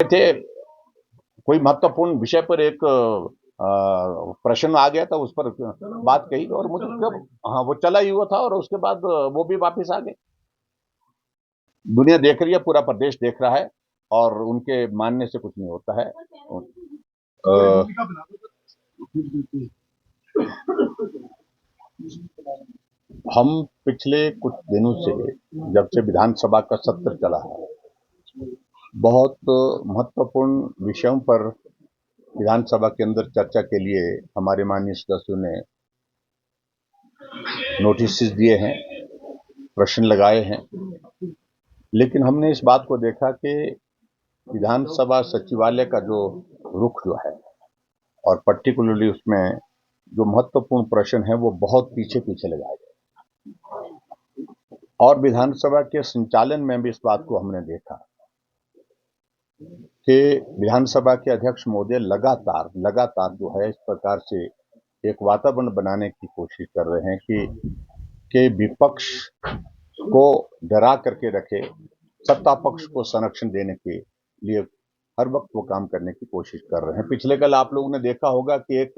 थे, कोई महत्वपूर्ण विषय पर एक प्रश्न आ गया था, उस पर बात कही और मुझे कब हाँ वो चला ही हुआ था और उसके बाद वो भी वापस आ गए। दुनिया देख रही है, पूरा प्रदेश देख रहा है और उनके मानने से कुछ नहीं होता है। अ, हम पिछले कुछ दिनों से, जब से विधानसभा का सत्र चला है, बहुत महत्वपूर्ण विषयों पर विधानसभा के अंदर चर्चा के लिए हमारे माननीय सदस्यों ने नोटिस दिए हैं, प्रश्न लगाए हैं। लेकिन हमने इस बात को देखा कि विधानसभा सचिवालय का जो रुख जो है और पर्टिकुलरली उसमें जो महत्वपूर्ण प्रश्न है वो बहुत पीछे पीछे लगाए गए और विधानसभा के संचालन में भी इस बात को हमने देखा कि विधानसभा के अध्यक्ष महोदय लगातार जो है इस प्रकार से एक वातावरण बनाने की कोशिश कर रहे हैं कि विपक्ष को डरा करके रखे, सत्ता पक्ष को संरक्षण देने के लिए हर वक्त वो काम करने की कोशिश कर रहे हैं। पिछले कल आप लोगों ने देखा होगा कि एक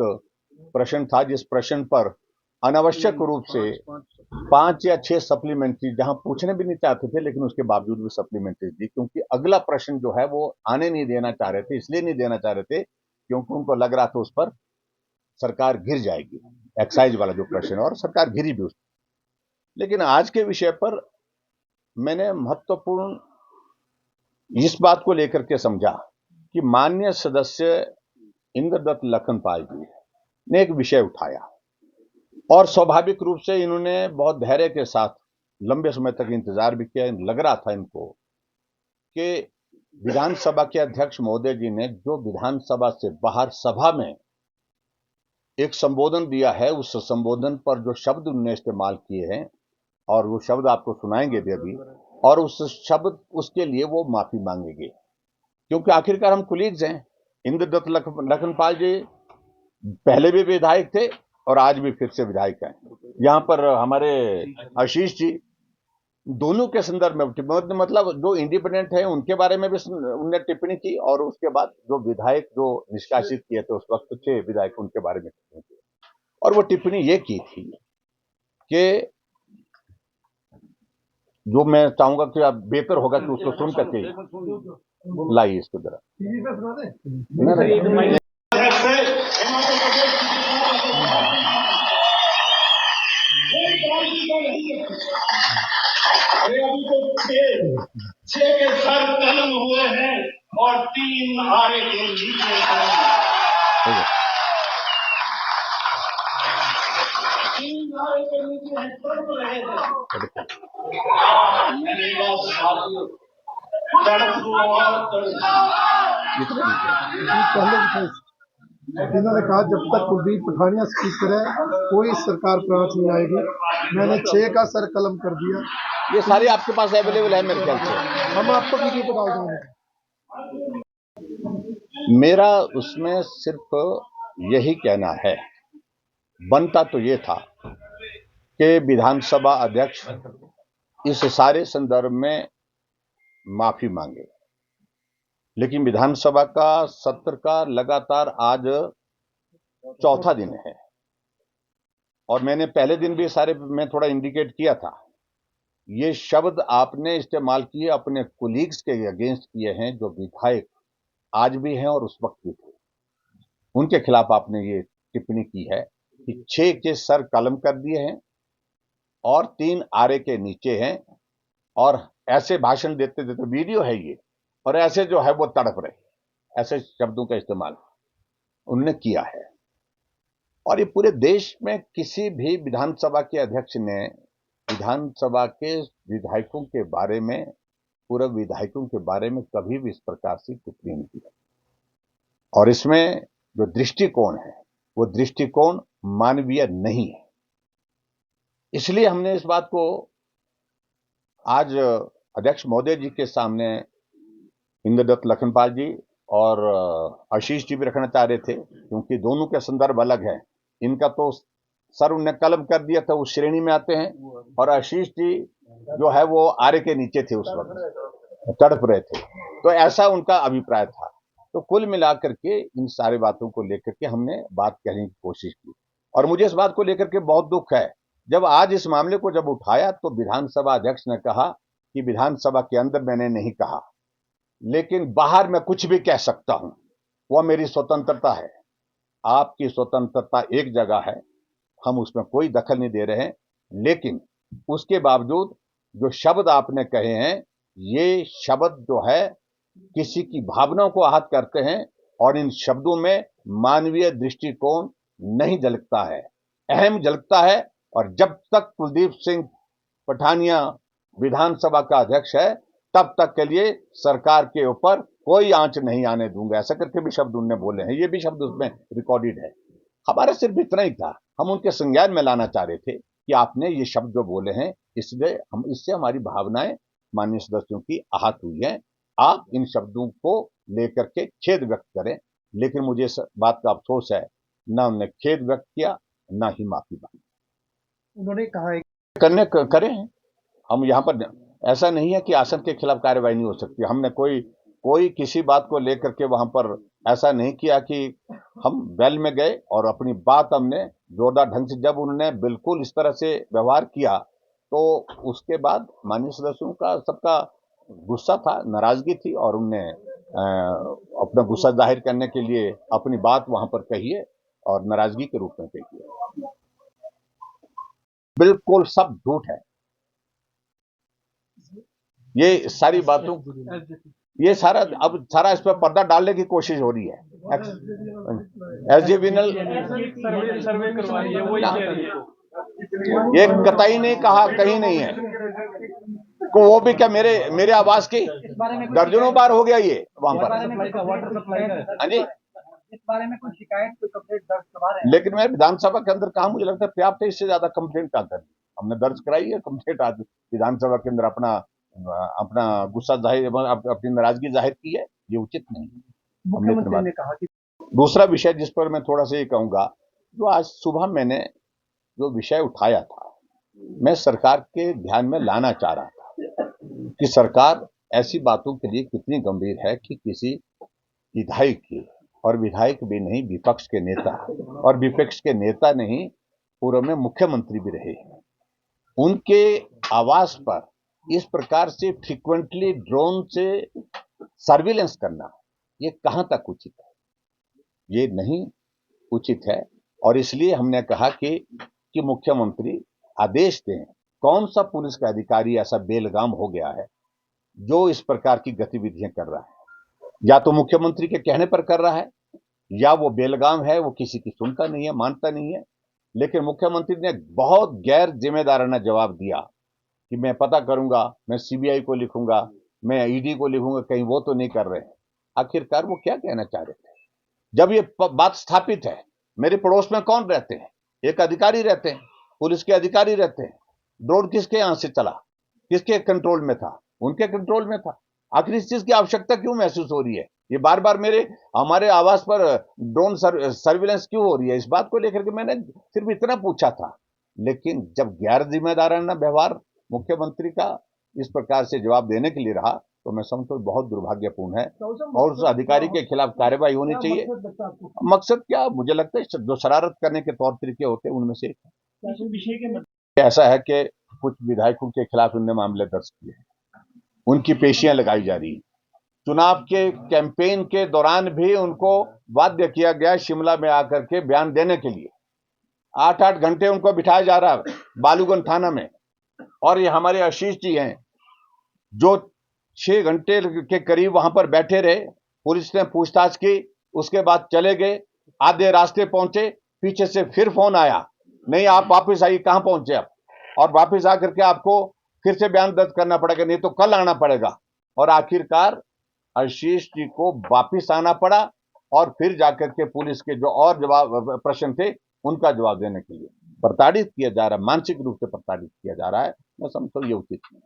प्रश्न था, जिस प्रश्न पर अनावश्यक रूप से 5 या 6 सप्लीमेंट्री, जहां पूछने भी नहीं चाहते थे लेकिन उसके बावजूद भी सप्लीमेंट्री दी, क्योंकि अगला प्रश्न जो है वो आने नहीं देना चाह रहे थे। इसलिए नहीं देना चाह रहे थे क्योंकि उनको लग रहा था उस पर सरकार गिर जाएगी, एक्साइज वाला जो प्रश्न है, और सरकार गिरी भी उस। लेकिन आज के विषय पर मैंने महत्वपूर्ण इस बात को लेकर के समझा कि माननीय सदस्य इंद्रदत्त लखनपाल जी ने एक विषय उठाया और स्वाभाविक रूप से इन्होंने बहुत धैर्य के साथ लंबे समय तक इंतजार भी किया। लग रहा था इनको कि विधानसभा के अध्यक्ष महोदय जी ने जो विधानसभा से बाहर सभा में एक संबोधन दिया है, उस संबोधन पर जो शब्द उन्होंने इस्तेमाल किए हैं और वो शब्द आपको सुनाएंगे भी अभी, और उस शब्द उसके लिए वो माफी मांगेंगे, क्योंकि आखिरकार हम कुलीग्स हैं। इंद्रदत्त लखनपाल जी पहले भी विधायक थे और आज भी फिर से विधायक हैं। यहाँ पर हमारे आशीष जी, दोनों के संदर्भ में मतलब जो इंडिपेंडेंट है उनके बारे में भी उन्होंने टिप्पणी की और उसके बाद जो विधायक जो निष्कासित किए थे उस वक्त 6 विधायक, उनके बारे में टिप्पणी की और वो टिप्पणी ये की थी कि जो मैं चाहूंगा कि आप बेहतर होगा कि उसको सुन करके लाइए इसको जरा। अभी तो 6 के सर कलम हुए हैं और 3 आरे के नीचे हैं। 3 आरे के नीचे हैं, पढ़ रहे हैं। मैंने बात साथियों इन्होंने कहा जब तक कुलदीप पठानिया स्पीकर है कोई सरकार प्रांत नहीं आएगी। मैंने 6 का सर कलम कर दिया। ये सारे आपके पास अवेलेबल है मेरे ख्याल से, हम आपको वीडियो पे डाल देंगे। मेरा उसमें सिर्फ यही कहना है, बनता तो ये था कि विधानसभा अध्यक्ष इस सारे संदर्भ में माफी मांगे, लेकिन विधानसभा का सत्र का लगातार आज चौथा दिन है और मैंने पहले दिन भी सारे में थोड़ा इंडिकेट किया था, ये शब्द आपने इस्तेमाल किए अपने कोलीग्स के अगेंस्ट किए हैं जो विधायक आज भी हैं और उस वक्त भी थे, उनके खिलाफ आपने ये टिप्पणी की है कि 6 के सर कलम कर दिए हैं और 3 आरे के नीचे हैं और ऐसे भाषण देते देते वीडियो है ये, और ऐसे जो है वो तड़प रहे, ऐसे शब्दों का इस्तेमाल उन्होंने किया है। और ये पूरे देश में किसी भी विधानसभा के अध्यक्ष ने विधानसभा के विधायकों के बारे में, पूर्व विधायकों के बारे में कभी भी इस प्रकार से टिप्पणी नहीं की। और इसमें जो दृष्टिकोण है वो दृष्टिकोण मानवीय नहीं है। इसलिए हमने इस बात को आज अध्यक्ष महोदय जी के सामने इंद्रदत्त लखनपाल जी और आशीष जी भी रखना चाह रहे थे, क्योंकि दोनों के संदर्भ अलग है। इनका तो सर उन्होंने कलम कर दिया था, उस श्रेणी में आते हैं, और आशीष जी जो है वो आरे के नीचे थे, उस वक्त तड़प रहे थे। तो ऐसा उनका अभिप्राय था। तो कुल मिलाकर के इन सारी बातों को लेकर के हमने बात कहने की कोशिश की, और मुझे इस बात को लेकर के बहुत दुख है। जब आज इस मामले को जब उठाया तो विधानसभा अध्यक्ष ने कहा कि विधानसभा के अंदर मैंने नहीं कहा, लेकिन बाहर मैं कुछ भी कह सकता हूं, वह मेरी स्वतंत्रता है। आपकी स्वतंत्रता एक जगह है, हम उसमें कोई दखल नहीं दे रहे हैं, लेकिन उसके बावजूद जो शब्द आपने कहे हैं, ये शब्द जो है किसी की भावनाओं को आहत करते हैं, और इन शब्दों में मानवीय दृष्टिकोण नहीं झलकता है, अहम झलकता है। और जब तक कुलदीप सिंह पठानिया विधानसभा का अध्यक्ष है, तब तक के लिए सरकार के ऊपर कोई आंच नहीं आने दूंगा, ऐसा करके भी शब्द उनने बोले हैं, ये भी शब्द उसमें रिकॉर्डेड है। हमारा सिर्फ इतना ही था, हम उनके संज्ञान में लाना चाह रहे थे कि आपने ये शब्द जो बोले हैं, इसलिए हम इससे हमारी भावनाएं माननीय सदस्यों की आहत हुई हैं। आप इन शब्दों को लेकर के खेद व्यक्त करें, लेकिन मुझे इस बात का अफसोस है, ना उन्होंने खेद व्यक्त किया, ना ही माफी मांगी। उन्होंने कहा है करें, हम यहाँ पर ऐसा नहीं है कि आसन के खिलाफ कार्रवाई नहीं हो सकती। हमने कोई किसी बात को लेकर के वहां पर ऐसा नहीं किया कि हम बैल में गए और अपनी बात हमने जोरदार ढंग से, जब उन्होंने बिल्कुल इस तरह से व्यवहार किया तो उसके बाद माननीय सदस्यों का सबका गुस्सा था, नाराजगी थी, और उनने अपना गुस्सा जाहिर करने के लिए अपनी बात वहां पर कही है और नाराजगी के रूप में कही है। बिल्कुल सब झूठ है ये सारी बातों, ये सारा अब सारा इस पर पर्दा डालने की कोशिश हो रही है। एसजेविनल सर्वे करवाई है, वही कह रही है। ये कतई नहीं कहा, कहीं नहीं है को, वो भी क्या मेरे आवाज की दर्जनों बार हो गया ये वहां पर। हाँ जी, इस बारे में कोई शिकायत, कोई कंप्लेंट दर्ज करवा रहे हैं? लेकिन मैं विधानसभा के अंदर कहा, मुझे लगता है पर्याप्त है, इससे ज्यादा कंप्लेंट क्या करें। हमने दर्ज कराई है कंप्लेंट, आज विधानसभा के अंदर अपना गुस्सा जाहिर, अपनी नाराजगी जाहिर की है, ये उचित नहीं है। मुख्यमंत्री ने कहा कि दूसरा विषय जिस पर मैं थोड़ा सा ये कहूंगा, जो आज सुबह मैंने जो विषय उठाया था, मैं सरकार के ध्यान में लाना चाह रहा था कि सरकार ऐसी बातों के लिए कितनी गंभीर है कि किसी विधायक की, और विधायक भी नहीं, विपक्ष के नेता, और विपक्ष के नेता नहीं, पूर्व में मुख्यमंत्री भी रहे हैं, उनके आवास पर इस प्रकार से फ्रीक्वेंटली ड्रोन से सर्विलेंस करना, ये कहां तक उचित है? ये नहीं उचित है। और इसलिए हमने कहा कि मुख्यमंत्री आदेश दें, कौन सा पुलिस का अधिकारी ऐसा बेलगाम हो गया है जो इस प्रकार की गतिविधियां कर रहा है? या तो मुख्यमंत्री के कहने पर कर रहा है, या वो बेलगाम है, वो किसी की सुनता नहीं है, मानता नहीं है। लेकिन मुख्यमंत्री ने बहुत गैर जिम्मेदाराना जवाब दिया कि मैं पता करूंगा, मैं सीबीआई को लिखूंगा, मैं ईडी को लिखूंगा, कहीं वो तो नहीं कर रहे हैं। आखिरकार वो क्या कहना चाह रहे थे? जब ये बात स्थापित है, मेरे पड़ोस में कौन रहते हैं? एक अधिकारी रहते हैं, पुलिस के अधिकारी रहते हैं। ड्रोन किसके यहां से चला, किसके कंट्रोल में था? उनके कंट्रोल में था। आखिर इस चीज की आवश्यकता क्यों महसूस हो रही है? ये बार बार हमारे आवास पर ड्रोन सर्विलेंस क्यों हो रही है? इस बात को लेकर के मैंने सिर्फ इतना पूछा था। लेकिन जब गैर जिम्मेदाराना व्यवहार मुख्यमंत्री का इस प्रकार से जवाब देने के लिए रहा, तो मैं समझता हूं बहुत दुर्भाग्यपूर्ण है, और उस अधिकारी के खिलाफ कार्रवाई होनी चाहिए। मकसद क्या? मुझे लगता है जो शरारत करने के तौर तरीके होते हैं, उनमें से ऐसा है कि कुछ विधायकों के खिलाफ उन्होंने मामले दर्ज किए हैं, उनकी पेशियां लगाई जा रही है। चुनाव के कैंपेन के दौरान भी उनको बाध्य किया गया शिमला में आकर के बयान देने के लिए। 8-8 घंटे उनको बिठाया जा रहा है बालूगंज थाना में। और ये हमारे आशीष जी हैं जो 6 घंटे के करीब वहां पर बैठे रहे, पुलिस ने पूछताछ की, उसके बाद चले गए, आधे रास्ते पहुंचे, पीछे से फिर फोन आया, नहीं आप वापस आइए, कहां पहुंचे आप, और वापस आकर के आपको फिर से बयान दर्ज करना पड़ेगा, नहीं तो कल आना पड़ेगा। और आखिरकार आशीष जी को वापिस आना पड़ा, और फिर जाकर के पुलिस के जो और जवाब प्रश्न थे उनका जवाब देने के लिए प्रताड़ित किया जा रहा है, मानसिक रूप से प्रताड़ित किया जा रहा है। मैं समझता हूँ ये उचित नहीं।